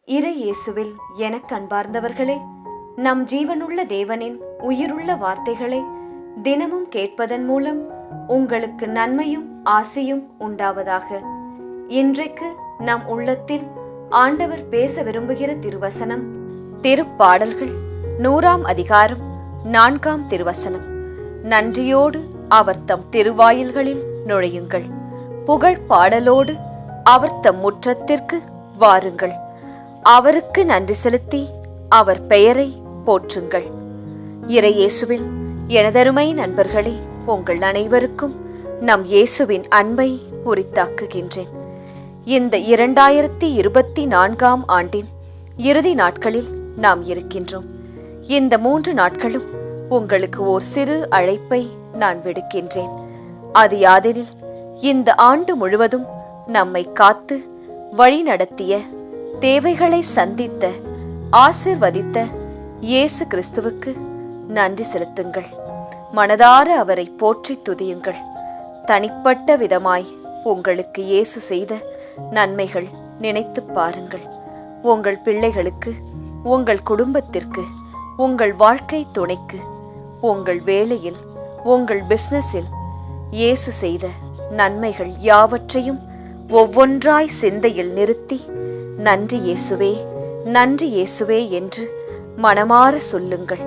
இறை இயேசுவில் எனக் அன்பார்ந்தவர்களே, நம் ஜீவனுள்ள தேவனின் உயிருள்ள வார்த்தைகளை தினமும் கேட்பதன் மூலம் உங்களுக்கு நன்மையும் ஆசையும் உண்டாவதாக. இன்றைக்கு நம் உள்ளத்தில் ஆண்டவர் பேச விரும்புகிற திருவசனம் திருப்பாடல்கள் 100ஆம் அதிகாரம் 4ஆம் திருவசனம். நன்றியோடு அவர் தம் திருவாயில்களில் நுழையுங்கள், புகழ் பாடலோடு அவர் தம் முற்றத்திற்கு வாருங்கள். அவருக்கு நன்றி செலுத்தி அவர் பெயரை போற்றுங்கள். இறை இயேசுவில் எனதருமை நண்பர்களே, உங்கள் அனைவருக்கும் நம் இயேசுவின் அன்பை உரித்தாக்குகின்றேன். இந்த 2024ஆம் ஆண்டின் இறுதி நாட்களில் நாம் இருக்கின்றோம். இந்த 3 நாட்களும் உங்களுக்கு ஓர் சிறு அழைப்பை நான் விடுக்கின்றேன். அது யாதெனில், இந்த ஆண்டு முழுவதும் நம்மை காத்து வழி நடத்திய, தேவைகளை சந்தித்த, ஆசிர்வதித்த இயேசு கிறிஸ்துவுக்கு நன்றி செலுத்துங்கள். மனதார அவரை போற்றி துதியுங்கள். தனிப்பட்ட விதமாய் உங்களுக்கு இயேசு செய்த நன்மைகள் நினைத்து பாருங்கள். உங்கள் பிள்ளைகளுக்கு, உங்கள் குடும்பத்திற்கு, உங்கள் வாழ்க்கை துணைக்கு, உங்கள் வேலையில், உங்கள் பிசினஸில் இயேசு செய்த நன்மைகள் யாவற்றையும் ஒவ்வொன்றாய் சிந்தையில் நிறுத்தி நன்றி இயேசுவே, நன்றி இயேசுவே என்று மனமாற சொல்லுங்கள்.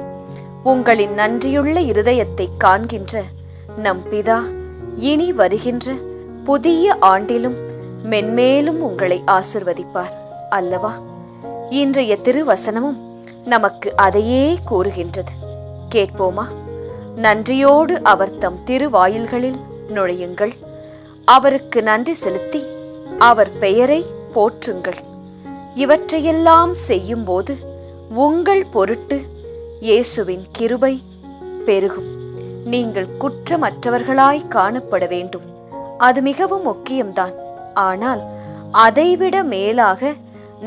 உங்களின் நன்றியுள்ள இருதயத்தை காண்கின்ற நம் பிதா இனி வருகின்ற புதிய ஆண்டிலும் மென்மேலும் உங்களை ஆசிர்வதிப்பார் அல்லவா? இன்றைய திருவசனமும் நமக்கு அதையே கூறுகின்றது. கேட்போமா? நன்றியோடு அவர் தம் திருவாயில்களில் நுழையுங்கள், அவருக்கு நன்றி செலுத்தி அவர் பெயரை போற்றுங்கள். இவற்றையெல்லாம் செய்யும் போது உங்கள் பொருட்டு இயேசுவின் கிருபை பெருகும். நீங்கள் குற்றமற்றவர்களாய் காணப்பட வேண்டும். அது மிகவும் முக்கியம்தான். ஆனால் அதைவிட மேலாக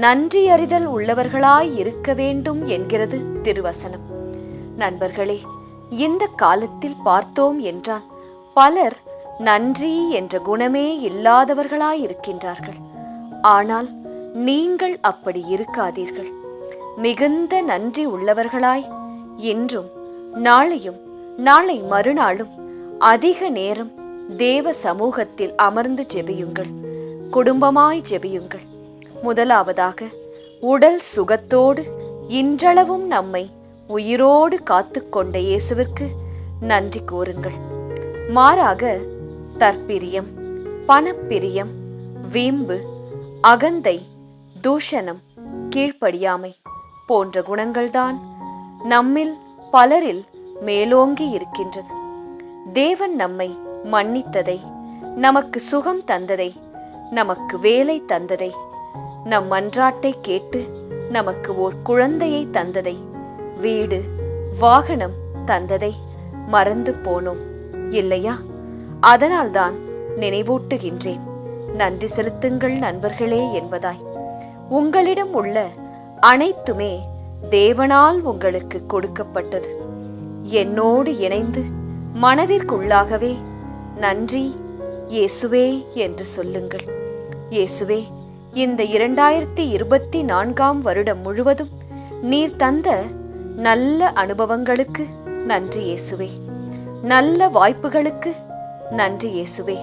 நன்றியறிதல் உள்ளவர்களாய் இருக்க வேண்டும் என்கிறது திருவசனம். நண்பர்களே, இந்த காலத்தில் பார்த்தோம் என்றால் பலர் நன்றி என்ற குணமே இல்லாதவர்களாய் இருக்கின்றார்கள். ஆனால் நீங்கள் அப்படி இருக்காதீர்கள். மிகுந்த நன்றி உள்ளவர்களாய் இன்றும் நாளையும் நாளை மறுநாளும் அதிக நேரம் தேவ சமூகத்தில் அமர்ந்து ஜெபியுங்கள். குடும்பமாய் ஜெபியுங்கள். முதலாவதாக, உடல் சுகத்தோடு இன்றளவும் நம்மை உயிரோடு காத்து கொண்ட இயேசுவிற்கு நன்றி கூறுங்கள். மாறாக தற்பிரியம், பணப்பிரியம், வீம்பு, அகந்தை, தூஷணம், கீழ்ப்படியாமை போன்ற குணங்கள்தான் நம்மில் பலரில் மேலோங்கி இருக்கின்றது. தேவன் நம்மை மன்னித்ததை, நமக்கு சுகம் தந்ததை, நமக்கு வேலை தந்ததை, நம் மன்றாட்டை கேட்டு நமக்கு ஓர் குழந்தையை தந்ததை, வீடு வாகனம் தந்ததை மறந்து போனோம் இல்லையா? அதனால்தான் நினைவூட்டுகின்றேன், நன்றி செலுத்துங்கள் நண்பர்களே என்பதாய். உங்களிடம் உள்ள அனைத்துமே தேவனால் உங்களுக்கு கொடுக்கப்பட்டது. என்னோடு இணைந்து மனதிற்குள்ளாகவே நன்றி இயேசுவே என்று சொல்லுங்கள். இயேசுவே, இந்த 2024ஆம் வருடம் முழுவதும் நீர் தந்த நல்ல அனுபவங்களுக்கு நன்றி இயேசுவே. நல்ல வாய்ப்புகளுக்கு நன்றி இயேசுவே.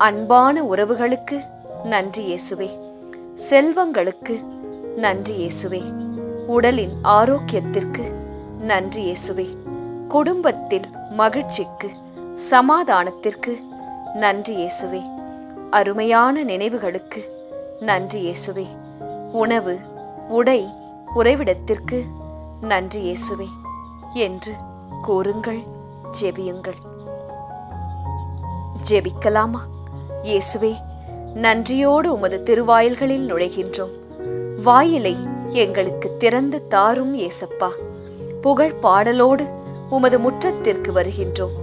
அன்பான உறவுகளுக்கு நன்றி இயேசுவே. செல்வங்களுக்கு நன்றி இயேசுவே. உடலின் ஆரோக்கியத்திற்கு நன்றி இயேசுவே. குடும்பத்தில் மகிழ்ச்சிக்கு, சமாதானத்திற்கு நன்றி இயேசுவே. அருமையான நினைவுகளுக்கு நன்றி இயேசுவே. உணவு, உடை, உறைவிடத்திற்கு நன்றி இயேசுவே என்று கூறுங்கள். ஜெபியுங்கள். ஜெபிக்கலாமா? இயேசுவே, நன்றியோடு உமது திருவாயில்களில் நுழைகின்றோம். வாயிலை எங்களுக்கு திறந்து தாரும் ஏசப்பா. புகழ் பாடலோடு உமது முற்றத்திற்கு வருகின்றோம்.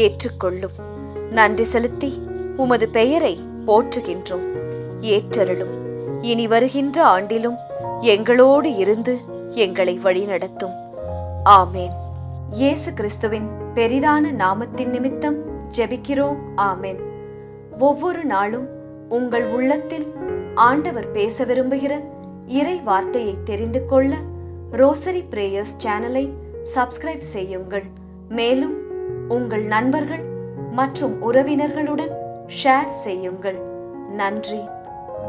ஏற்றுக்கொள்ளும். நன்றி செலுத்தி உமது பெயரை போற்றுகின்றோம். ஏற்றருளும். இனி வருகின்ற ஆண்டிலும் எங்களோடு இருந்து எங்களை வழிநடத்தும். ஆமேன். இயேசு கிறிஸ்துவின் பெரிதான நாமத்தின் நிமித்தம் ஜெபிக்கிறோம். ஆமேன். ஒவ்வொரு நாளும் உங்கள் உள்ளத்தில் ஆண்டவர் பேச விரும்புகிற இறை வார்த்தையை தெரிந்து கொள்ள ரோசரி பிரேயர்ஸ் சேனலை சப்ஸ்கிரைப் செய்யுங்கள். மேலும் உங்கள் நண்பர்கள் மற்றும் உறவினர்களுடன் ஷேர் செய்யுங்கள். நன்றி.